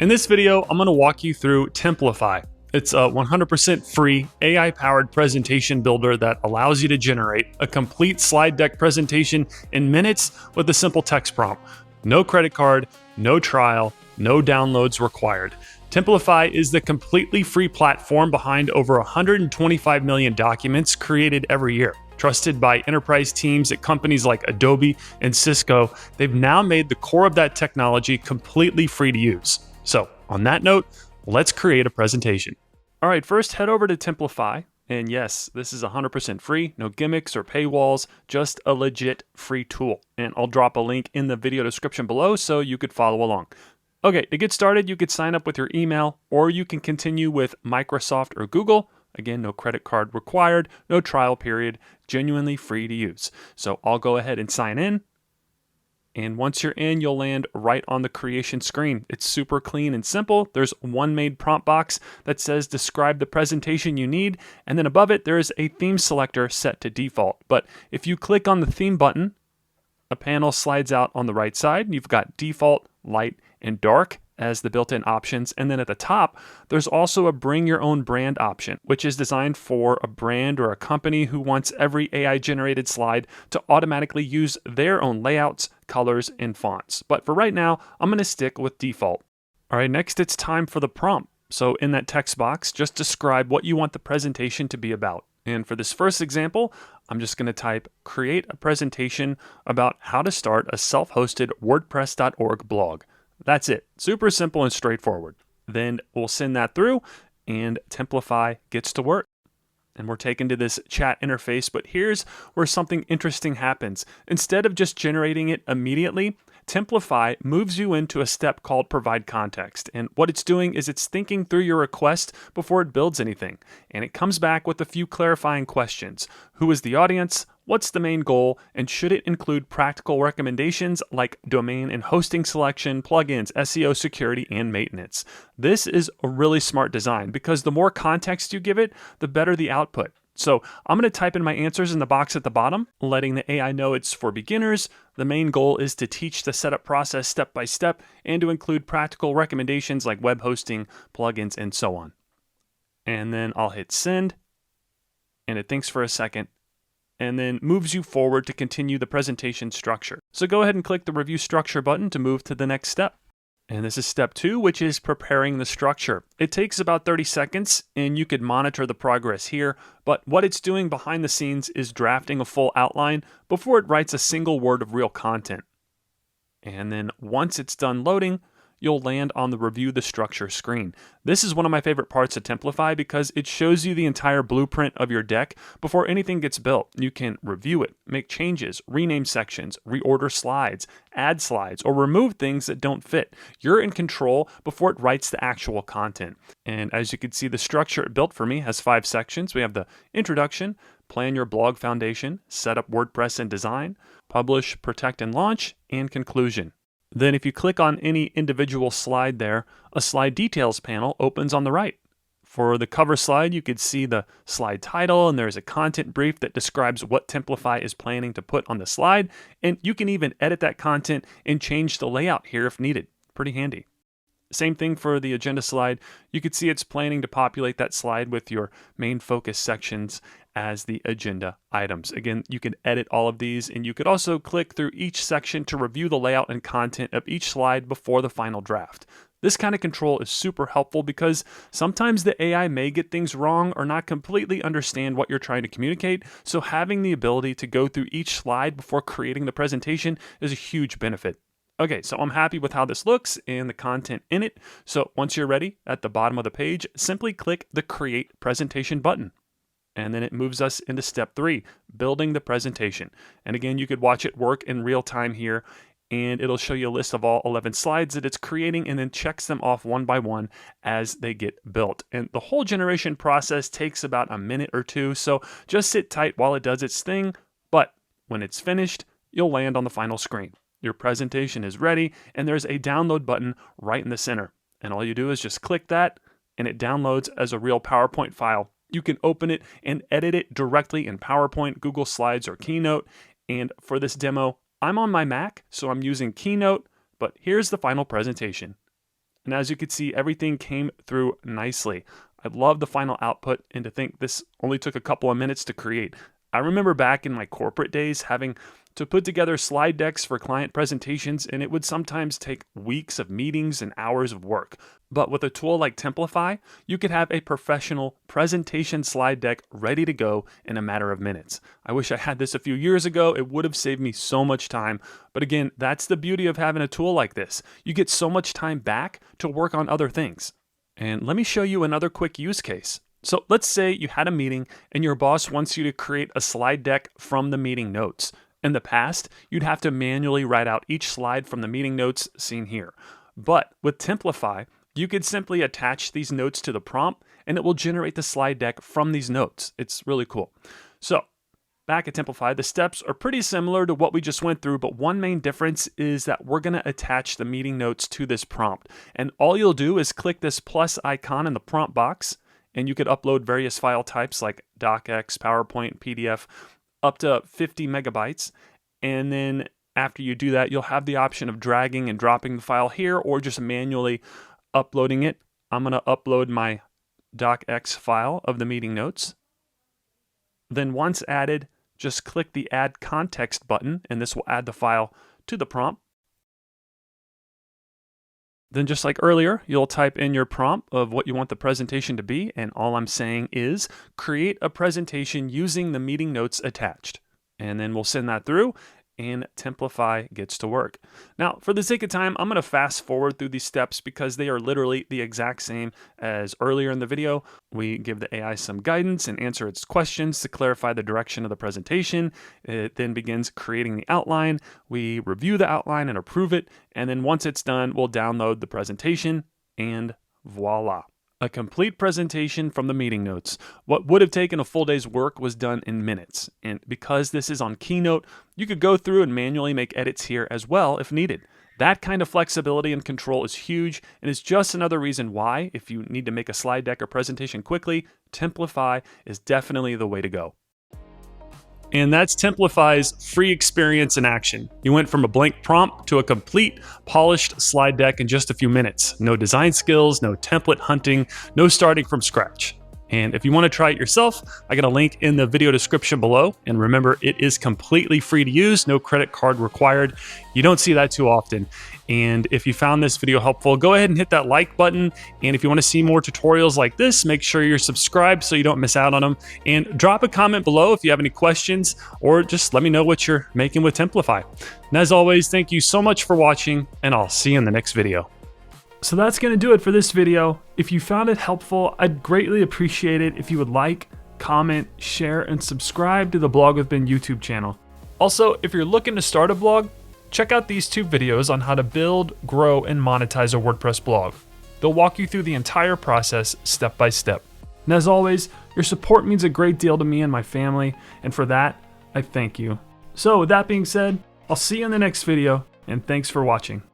In this video, I'm going to walk you through Templafy. It's a 100% free AI-powered presentation builder that allows you to generate a complete slide deck presentation in minutes with a simple text prompt. No credit card, no trial, no downloads required. Templafy is the completely free platform behind over 125 million documents created every year. Trusted by enterprise teams at companies like Adobe and Cisco, they've now made the core of that technology completely free to use. So on that note, let's create a presentation. All right, first head over to Templafy. And yes, this is 100% free, no gimmicks or paywalls, just a legit free tool. And I'll drop a link in the video description below so you could follow along. Okay, to get started, you could sign up with your email, or you can continue with Microsoft or Google. Again, no credit card required, no trial period, genuinely free to use. So I'll go ahead and sign in. And once you're in, you'll land right on the creation screen. It's super clean and simple. There's one made prompt box that says describe the presentation you need. And then above it, there is a theme selector set to default. But if you click on the theme button, a panel slides out on the right side. You've got default, light, and dark as the built-in options. And then at the top, there's also a bring your own brand option, which is designed for a brand or a company who wants every AI-generated slide to automatically use their own layouts, colors, and fonts. But for right now, I'm going to stick with default. All right, next it's time for the prompt. So in that text box, just describe what you want the presentation to be about. And for this first example, I'm just going to type create a presentation about how to start a self-hosted WordPress.org blog. That's it. Super simple and straightforward. Then we'll send that through and Templafy gets to work. And we're taken to this chat interface, but here's where something interesting happens. Instead of just generating it immediately, Templafy moves you into a step called provide context. And what it's doing is it's thinking through your request before it builds anything. And it comes back with a few clarifying questions. Who is the audience? What's the main goal? And should it include practical recommendations like domain and hosting selection, plugins, SEO security, and maintenance? This is a really smart design because the more context you give it, the better the output. So I'm going to type in my answers in the box at the bottom, letting the AI know it's for beginners. The main goal is to teach the setup process step by step and to include practical recommendations like web hosting, plugins, and so on. And then I'll hit send, and it thinks for a second, and then moves you forward to continue the presentation structure. So go ahead and click the review structure button to move to the next step. And this is step 2, which is preparing the structure. It takes about 30 seconds and you could monitor the progress here, but what it's doing behind the scenes is drafting a full outline before it writes a single word of real content. And then once it's done loading, you'll land on the review the structure screen. This is one of my favorite parts of Templafy because it shows you the entire blueprint of your deck before anything gets built. You can review it, make changes, rename sections, reorder slides, add slides, or remove things that don't fit. You're in control before it writes the actual content. And as you can see, the structure it built for me has 5 sections. We have the introduction, plan your blog foundation, set up WordPress and design, publish, protect, and launch, and conclusion. Then if you click on any individual slide there, a slide details panel opens on the right. For the cover slide, you could see the slide title, and there's a content brief that describes what Templafy is planning to put on the slide, and you can even edit that content and change the layout here if needed. Pretty handy. Same thing for the agenda slide. You could see it's planning to populate that slide with your main focus sections as the agenda items. Again, you can edit all of these, and you could also click through each section to review the layout and content of each slide before the final draft. This kind of control is super helpful because sometimes the AI may get things wrong or not completely understand what you're trying to communicate, so having the ability to go through each slide before creating the presentation is a huge benefit. Okay, so I'm happy with how this looks and the content in it. So once you're ready, at the bottom of the page, simply click the Create Presentation button. And then it moves us into step 3, building the presentation. And again, you could watch it work in real time here, and it'll show you a list of all 11 slides that it's creating and then checks them off one by one as they get built. And the whole generation process takes about a minute or 2, so just sit tight while it does its thing. But when it's finished, you'll land on the final screen. Your presentation is ready, and there's a download button right in the center. And all you do is just click that, and it downloads as a real PowerPoint file. You can open it and edit it directly in PowerPoint, Google Slides, or Keynote. And for this demo, I'm on my Mac, so I'm using Keynote, but here's the final presentation. And as you can see, everything came through nicely. I love the final output, and to think this only took a couple of minutes to create. I remember back in my corporate days having to put together slide decks for client presentations, and it would sometimes take weeks of meetings and hours of work. But with a tool like Templafy, you could have a professional presentation slide deck ready to go in a matter of minutes. I wish I had this a few years ago. It would have saved me so much time. But again, that's the beauty of having a tool like this. You get so much time back to work on other things. And let me show you another quick use case. So let's say you had a meeting and your boss wants you to create a slide deck from the meeting notes. In the past, you'd have to manually write out each slide from the meeting notes seen here. But with Templafy, you could simply attach these notes to the prompt and it will generate the slide deck from these notes. It's really cool. So back at Templafy, the steps are pretty similar to what we just went through, but one main difference is that we're going to attach the meeting notes to this prompt. And all you'll do is click this plus icon in the prompt box, and you could upload various file types like docx, PowerPoint, PDF, up to 50 megabytes. And then after you do that, you'll have the option of dragging and dropping the file here or just manually uploading it. I'm going to upload my docx file of the meeting notes. Then once added, just click the Add Context button, and this will add the file to the prompt. Then just like earlier, you'll type in your prompt of what you want the presentation to be, and all I'm saying is create a presentation using the meeting notes attached. And then we'll send that through, and Templafy gets to work. Now, for the sake of time, I'm going to fast forward through these steps because they are literally the exact same as earlier in the video. We give the AI some guidance and answer its questions to clarify the direction of the presentation. It then begins creating the outline. We review the outline and approve it. And then once it's done, we'll download the presentation, and voila. A complete presentation from the meeting notes. What would have taken a full day's work was done in minutes. And because this is on Keynote, you could go through and manually make edits here as well if needed. That kind of flexibility and control is huge, and is just another reason why, if you need to make a slide deck or presentation quickly, Templafy is definitely the way to go. And that's Templafy's free experience in action. You went from a blank prompt to a complete, polished slide deck in just a few minutes. No design skills, no template hunting, no starting from scratch. And if you want to try it yourself, I got a link in the video description below. And remember, it is completely free to use, no credit card required. You don't see that too often. And if you found this video helpful, go ahead and hit that like button. And if you want to see more tutorials like this, make sure you're subscribed so you don't miss out on them. And drop a comment below if you have any questions, or just let me know what you're making with Templafy. And as always, thank you so much for watching, and I'll see you in the next video. So that's going to do it for this video. If you found it helpful, I'd greatly appreciate it if you would like, comment, share, and subscribe to the Blog with Ben YouTube channel. Also, if you're looking to start a blog, check out these 2 videos on how to build, grow, and monetize a WordPress blog. They'll walk you through the entire process step by step. And as always, your support means a great deal to me and my family, and for that, I thank you. So with that being said, I'll see you in the next video, and thanks for watching.